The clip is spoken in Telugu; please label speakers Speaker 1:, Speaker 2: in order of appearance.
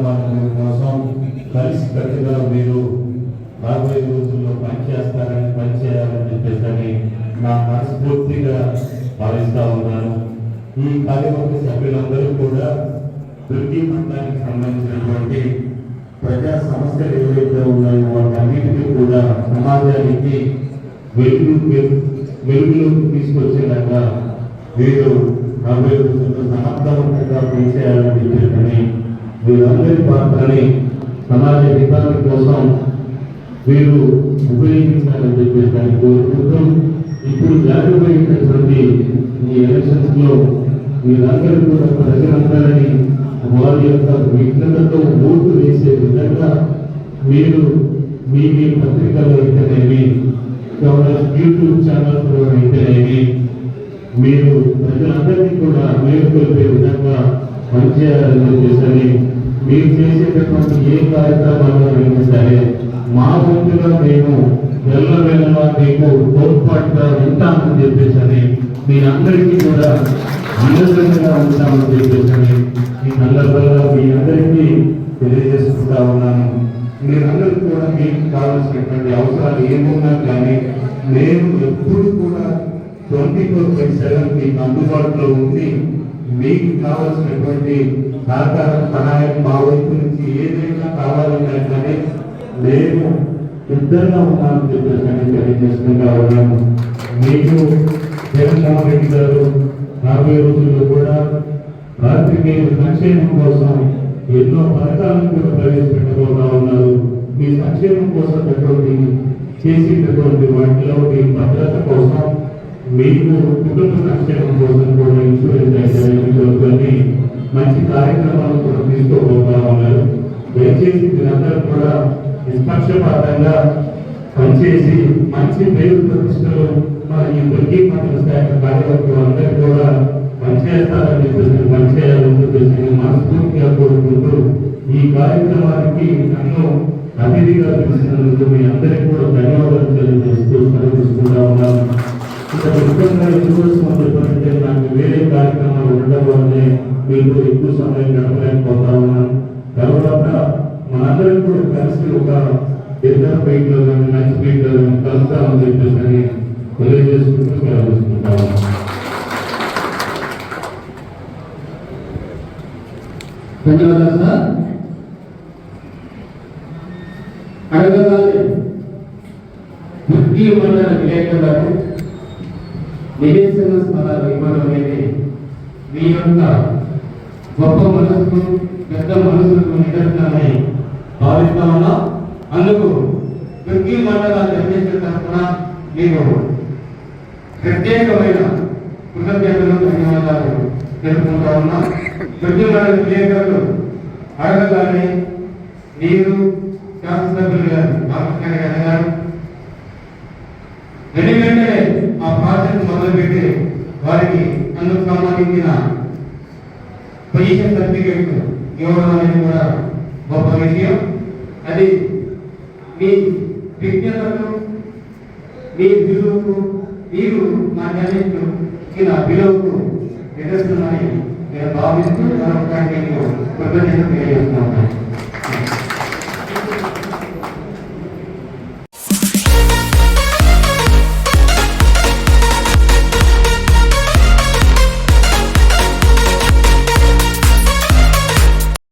Speaker 1: కార్యక్రమాల కోసం కలిసికట్టుగా మీరు రాబోయే రోజుల్లో పనిచేయాలని చెప్పేసి నా మనస్ఫూర్తిగా భావిస్తూ ఉన్నాను. ఈ కార్యవర్గ సభ్యులందరూ కూడా వృత్తి మండలానికి సంబంధించినటువంటి ప్రజా సమస్యలు ఏవైతే ఉన్నాయో వాటన్నిటికీ కూడా సమాజానికి వెలుగులోకి తీసుకొచ్చేలాగా వీరు రాబోయే రోజుల్లో సమర్థవంతంగా పనిచేయాలని చెప్పేసి వీరందరి పాత్రని సమాజ హితాల కోసం వీరు ఉపయోగించాలని చెప్పేసి కోరుకుంటూ ఇప్పుడు జరగబోయేటటువంటి ఈ ఎలక్షన్స్ లో మీరందరూ కూడా ప్రజలందరినీ వారి యొక్క విఘ్నతతో ఓటు వేసే విధంగా మీరు మీ పత్రికలు అయితేనేమి యూట్యూబ్ ఛానల్స్లో అయితేనేమి మీరు ప్రజలందరినీ కూడా మేలుకొల్పే విధంగా పనిచేయాలని చెప్పేసి మీరు చేసేటటువంటి ఏ కార్యక్రమాల్లో అయినా సరే మా వంతుగా మేము వెళ్ళవేళలా మీకు తోడ్పాటుగా ఉంటామని చెప్పేసి మీరందరికీ కూడా ఆనందంగా ఉంటామని చెప్పేసి ఈ సందర్భంగా మీ అందరికీ తెలియజేసుకుంటా ఉన్నాను. మీరందరూ కూడా మీకు కావాల్సినటువంటి అవసరాలు ఏమున్నా కానీ నేను ఎప్పుడు కూడా 24/7 మీకు అందుబాటులో ఉండి మీకు కావాల్సినటువంటి సహకారం సహాయం మా వైపు నుంచి ఏదైనా కావాలన్నా కానీ నేను సిద్ధంగా ఉన్నానని చెప్పేసి తెలియజేసుకుంటా ఉన్నాను. మీకు జగన్మోహన్ రెడ్డి గారు రాబోయే రోజుల్లో కూడా పాత్రికేయుల సంక్షేమం కోసం ఎన్నో పథకాలను కూడా ప్రవేశపెట్టబోతా ఉన్నారు. మీ సంక్షేమం కోసం చేసేటటువంటి వాటిలో మీ భద్రత కోసం మీకు కుటుంబ సంక్షేమం కోసం కూడా ఇన్సూరెన్స్ అయితే మంచి కార్యక్రమాలు కూడా తీసుకోబోతా ఉన్నారు. దయచేసి మీరందరూ కూడా నిష్పక్షపాతంగా పనిచేసి మంచి పేరు ప్రతిష్టలు మన ఈ దుర్గి మండల శాఖ కార్యవర్గం అందరూ కూడా పనిచేస్తారని చెప్పేసి పనిచేయాలని చెప్పేసి మనస్ఫూర్తిగా కోరుకుంటూ ఈ కార్యక్రమానికి నన్ను అతిథిగా పిలిచినందుకు మీ అందరికీ కూడా ధన్యవాదాలు తెలియజేస్తూ సెలవుకుంటా ఉన్నాను. ఇక ముఖ్యంగా ఎందుకోసం చెప్పాలంటే నాకు వేరే కార్యక్రమాలు ఉండడం వల్లే మీకు ఎక్కువ సమయం గడపలేకపోతా ఉన్నాను. తర్వాత మనందరం కూడా కలిసి ఒక డిన్నర్ బైక్ లో కానీ లంచ్ బైక్ లో కానీ కలుస్తామని చెప్పేసి తెలియజేసుకుంటూ సెలవుకుంటాము.
Speaker 2: ధన్యవాదాలు సార్. అడగగానే ముఖ్య మండల విలేకరులకు నివేశన స్థలాలు ఇవ్వడం అనేది మీ యొక్క గొప్ప మనసుకు పెద్ద మనసుకు నిదర్శనమని భావిస్తా ఉన్నాం. అందుకు దుర్గి మండల జనరేషన్ తరఫున మీకు ప్రత్యేకమైన కృతజ్ఞతలు ధన్యవాదాలు తెలుపుకుంటా ఉన్నాం. దుర్గి మండల విలేకరులు అడగగానే నీరు శాసనసభ్యులు గారు రామకృష్ణ గారు వెంటనే ఆ ప్రాజెక్ట్ మొదలుపెట్టి వారికి అందుకు సంబంధించిన పొజిషన్ సర్టిఫికేట్ ఇవ్వడం అనేది కూడా గొప్ప విషయం. అది మీ విజ్ఞతకు మీ విలువకు మీరు మా జనరేషన్ విలువకు నిదర్శనమని నేను భావిస్తూ మరొకటి కృతజ్ఞతలు తెలియజేస్తున్నాను.